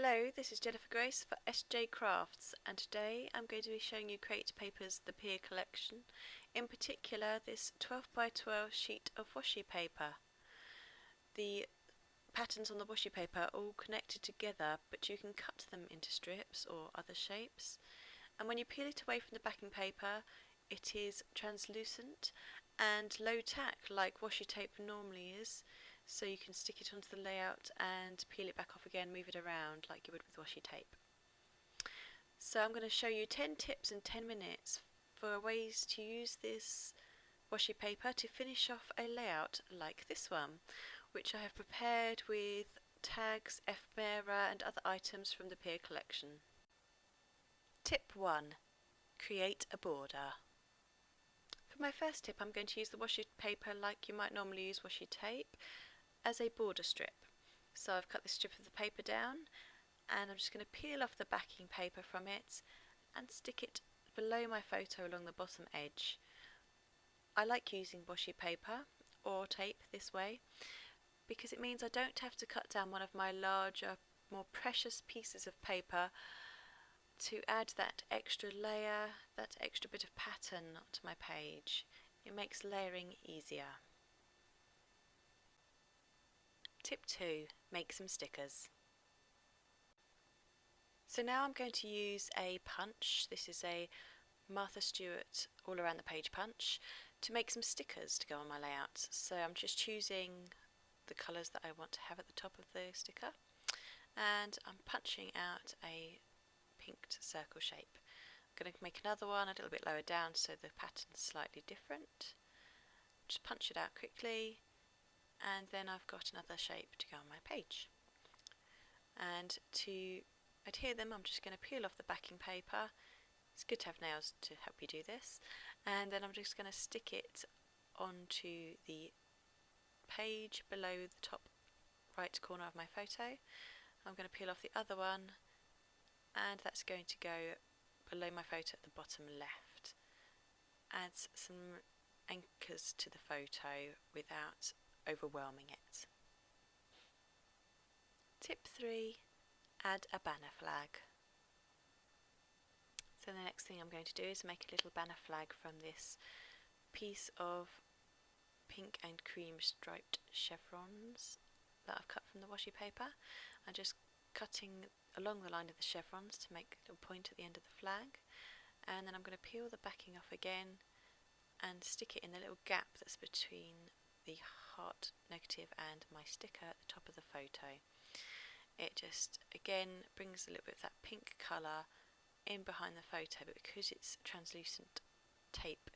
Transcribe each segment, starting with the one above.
Hello, this is Jennifer Grace for SJ Crafts, and today I'm going to be showing you Create Paper's The Pier collection, in particular this 12 by 12 sheet of washi paper. The patterns on the washi paper are all connected together, but you can cut them into strips or other shapes, and when you peel it away from the backing paper it is translucent and low tack like washi tape normally is, so you can stick it onto the layout and peel it back off again, move it around like you would with washi tape. So I'm going to show you 10 tips in 10 minutes for ways to use this washi paper to finish off a layout like this one, which I have prepared with tags, ephemera and other items from the Pier collection. Tip 1. Create a border. For my first tip, I'm going to use the washi paper like you might normally use washi tape as a border strip. So I've cut this strip of the paper down and I'm just going to peel off the backing paper from it and stick it below my photo along the bottom edge. I like using washi paper or tape this way because it means I don't have to cut down one of my larger, more precious pieces of paper to add that extra layer, that extra bit of pattern onto my page. It makes layering easier. Tip 2. Make some stickers. So now I'm going to use a punch. This is a Martha Stewart all around the page punch to make some stickers to go on my layout. So I'm just choosing the colours that I want to have at the top of the sticker, and I'm punching out a pinked circle shape. I'm going to make another one a little bit lower down so the pattern's slightly different. Just punch it out quickly, and then I've got another shape to go on my page. And to adhere them, I'm just going to peel off the backing paper. It's good to have nails to help you do this. And then I'm just going to stick it onto the page below the top right corner of my photo. I'm going to peel off the other one, and that's going to go below my photo at the bottom left. Adds some anchors to the photo without overwhelming it. Tip 3. Add a banner flag. So the next thing I'm going to do is make a little banner flag from this piece of pink and cream striped chevrons that I've cut from the washi paper. I'm just cutting along the line of the chevrons to make a little point at the end of the flag, and then I'm going to peel the backing off again and stick it in the little gap that's between the heart negative and my sticker at the top of the photo. It just again brings a little bit of that pink colour in behind the photo, but because it's translucent tape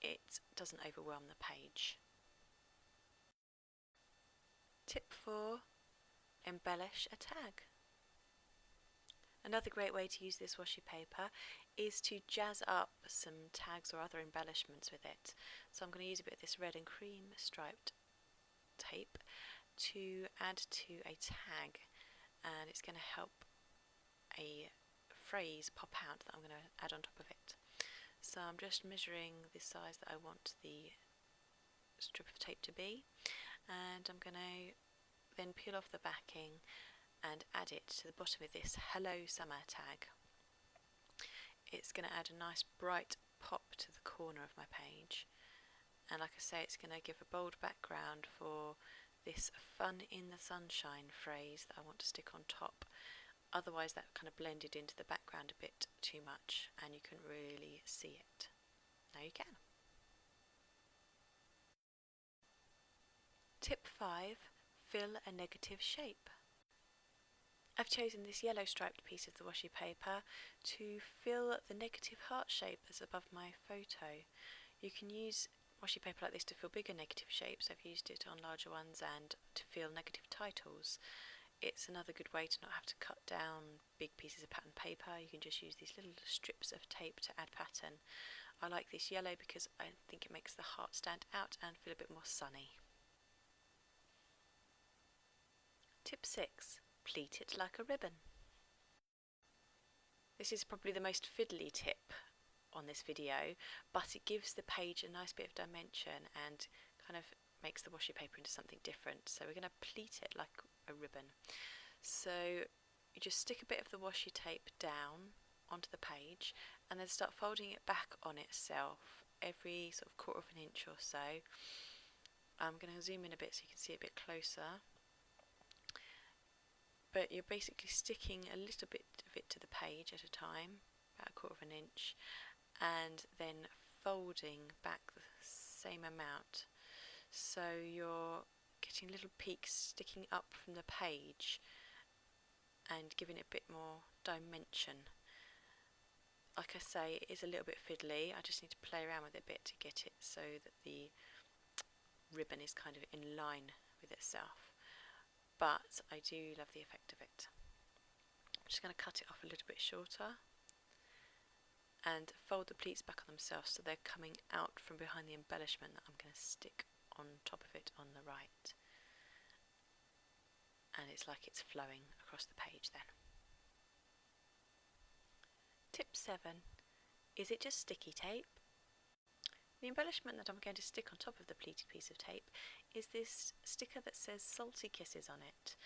it doesn't overwhelm the page. Tip 4. Embellish a tag. Another great way to use this washi paper is to jazz up some tags or other embellishments with it. So I'm going to use a bit of this red and cream striped tape to add to a tag, and it's going to help a phrase pop out that I'm going to add on top of it. So I'm just measuring the size that I want the strip of tape to be, and I'm going to then peel off the backing and add it to the bottom of this Hello Summer tag. It's going to add a nice bright pop to the corner of my page, and like I say, it's going to give a bold background for this fun in the sunshine phrase that I want to stick on top. Otherwise that kind of blended into the background a bit too much and you couldn't really see it. Now you can. Tip 5. Fill a negative shape. I've chosen this yellow striped piece of the washi paper to fill the negative heart shape that's above my photo. You can use washi paper like this to fill bigger negative shapes. I've used it on larger ones and to fill negative titles. It's another good way to not have to cut down big pieces of pattern paper. You can just use these little strips of tape to add pattern. I like this yellow because I think it makes the heart stand out and feel a bit more sunny. Tip 6. Pleat it like a ribbon. This is probably the most fiddly tip on this video, but it gives the page a nice bit of dimension and kind of makes the washi paper into something different. So we're going to pleat it like a ribbon. So you just stick a bit of the washi tape down onto the page and then start folding it back on itself every sort of 1/4 of an inch or so. I'm going to zoom in a bit so you can see it a bit closer. But you're basically sticking a little bit of it to the page at a time, about 1/4 of an inch, and then folding back the same amount. So you're getting little peaks sticking up from the page and giving it a bit more dimension. Like I say, it is a little bit fiddly. I just need to play around with it a bit to get it so that the ribbon is kind of in line with itself. But I do love the effect of it. I'm just going to cut it off a little bit shorter and fold the pleats back on themselves so they're coming out from behind the embellishment that I'm going to stick on top of it on the right. And it's like it's flowing across the page then. Tip 7. Is it just sticky tape? The embellishment that I'm going to stick on top of the pleated piece of tape is this sticker that says Salty Kisses on it.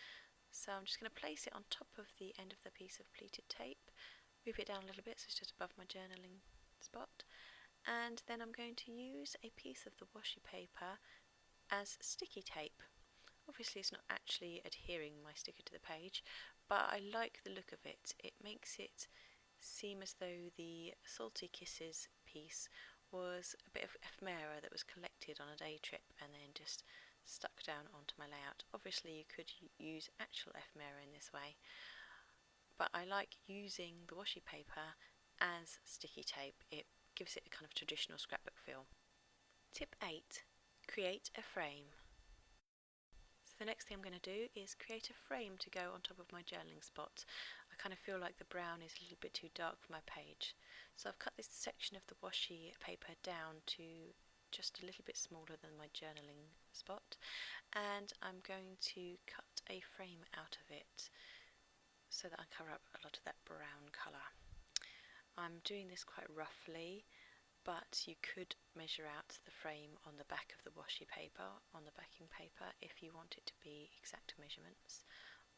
So I'm just going to place it on top of the end of the piece of pleated tape, move it down a little bit so it's just above my journaling spot, and then I'm going to use a piece of the washi paper as sticky tape. Obviously it's not actually adhering my sticker to the page, but I like the look of it. It makes it seem as though the Salty Kisses piece was a bit of ephemera that was collected on a day trip and then just stuck down onto my layout. Obviously you could use actual ephemera in this way, but I like using the washi paper as sticky tape. It gives it a kind of traditional scrapbook feel. Tip 8. Create a frame. So the next thing I'm going to do is create a frame to go on top of my journaling spot. I kind of feel like the brown is a little bit too dark for my page. So I've cut this section of the washi paper down to just a little bit smaller than my journaling spot, and I'm going to cut a frame out of it so that I cover up a lot of that brown colour. I'm doing this quite roughly, but you could measure out the frame on the back of the washi paper, on the backing paper, if you want it to be exact measurements.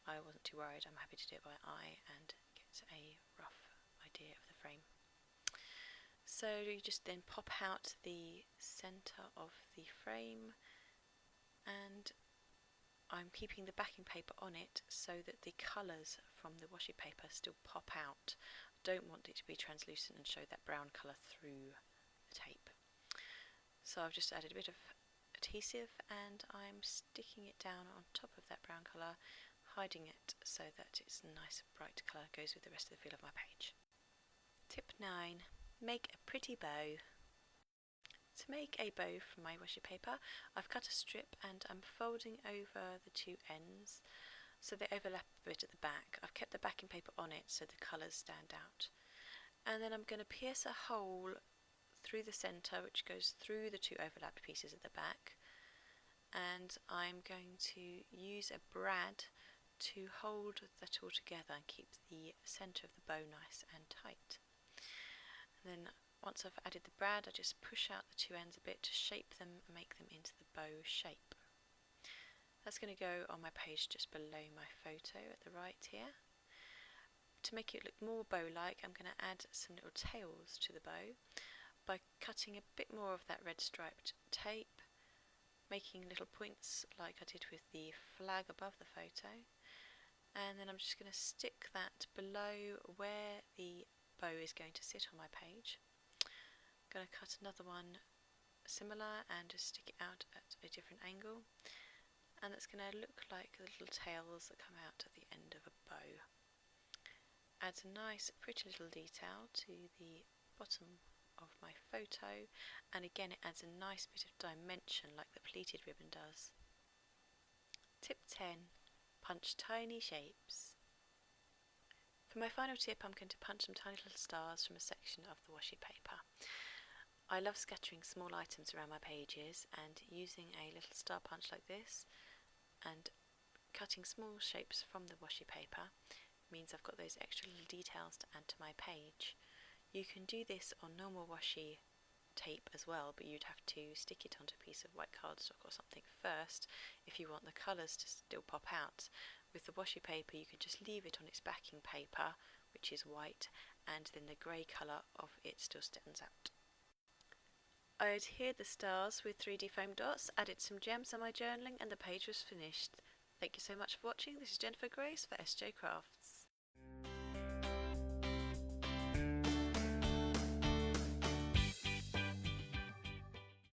I wasn't too worried. I'm happy to do it by eye and get a rough idea of the frame. So you just then pop out the centre of the frame, and I'm keeping the backing paper on it so that the colours from the washi paper still pop out. I don't want it to be translucent and show that brown colour through the tape. So I've just added a bit of adhesive and I'm sticking it down on top of that brown colour, hiding it so that it's a nice bright colour, goes with the rest of the feel of my page. Tip 9. Make a pretty bow. To make a bow from my washi paper, I've cut a strip and I'm folding over the two ends so they overlap a bit at the back. I've kept the backing paper on it so the colours stand out. And then I'm going to pierce a hole through the centre which goes through the two overlapped pieces at the back, and I'm going to use a brad to hold that all together and keep the centre of the bow nice and tight. And then once I've added the brad, I just push out the two ends a bit to shape them and make them into the bow shape. That's going to go on my page just below my photo at the right here. To make it look more bow-like, I'm going to add some little tails to the bow by cutting a bit more of that red striped tape, making little points like I did with the flag above the photo, and then I'm just going to stick that below where the bow is going to sit on my page. I'm going to cut another one similar and just stick it out at a different angle, and it's going to look like the little tails that come out at the end of a bow. Adds a nice pretty little detail to the bottom of my photo, and again it adds a nice bit of dimension like the pleated ribbon does. Tip 10. Punch tiny shapes. For my final tip, I'm going to punch some tiny little stars from a section of the washi paper. I love scattering small items around my pages, and using a little star punch like this and cutting small shapes from the washi paper means I've got those extra little details to add to my page. You can do this on normal washi tape as well, but you'd have to stick it onto a piece of white cardstock or something first if you want the colours to still pop out. With the washi paper you can just leave it on its backing paper, which is white, and then the grey colour of it still stands out. I adhered the stars with 3D foam dots, added some gems on my journaling, and the page was finished. Thank you so much for watching. This is Jennifer Grace for SJ Crafts.